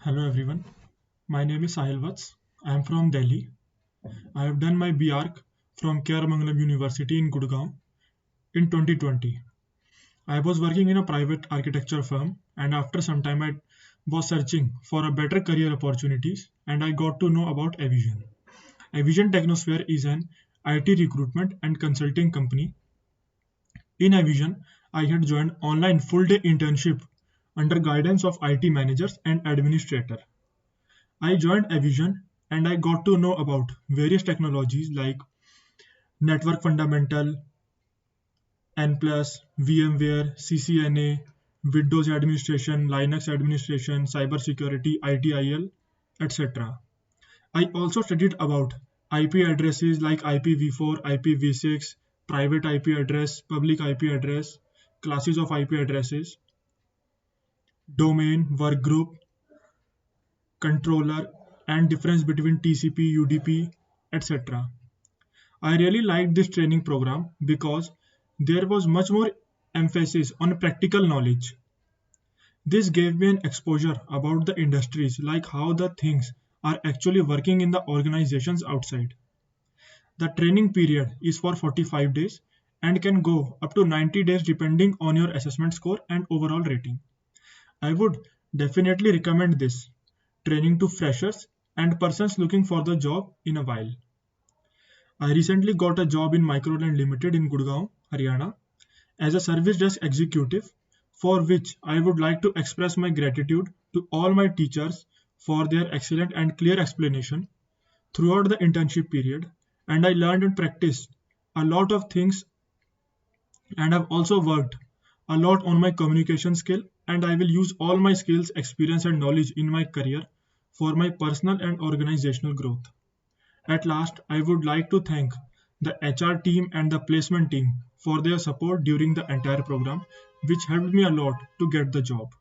Hello everyone, my name is Sahil Vats. I am from Delhi. I have done my B.Arch from Mangalam University in Gurgaon in 2020. I was working in a private architecture firm and after some time I was searching for a better career opportunities and I got to know about Evision. Evision Technosphere is an IT recruitment and consulting company. In Evision, I had joined online full-day internship under guidance of IT managers and administrator. I joined Evision and I got to know about various technologies like network fundamental, N+, VMware, CCNA, Windows administration, Linux administration, cybersecurity, ITIL, etc. I also studied about IP addresses like IPv4, IPv6, private IP address, public IP address, classes of IP addresses, domain, workgroup, controller, and difference between TCP, UDP, etc. I really liked this training program because there was much more emphasis on practical knowledge. This gave me an exposure about the industries like how the things are actually working in the organizations outside. The training period is for 45 days and can go up to 90 days depending on your assessment score and overall rating. I would definitely recommend this training to freshers and persons looking for the job in a while. I recently got a job in MICROLAND Limited in Gurgaon, Haryana, as a service desk executive, for which I would like to express my gratitude to all my teachers for their excellent and clear explanation throughout the internship period. And I learned and practiced a lot of things, and I've also worked a lot on my communication skill, and I will use all my skills, experience, and knowledge in my career for my personal and organizational growth. At last, I would like to thank the HR team and the placement team for their support during the entire program, which helped me a lot to get the job.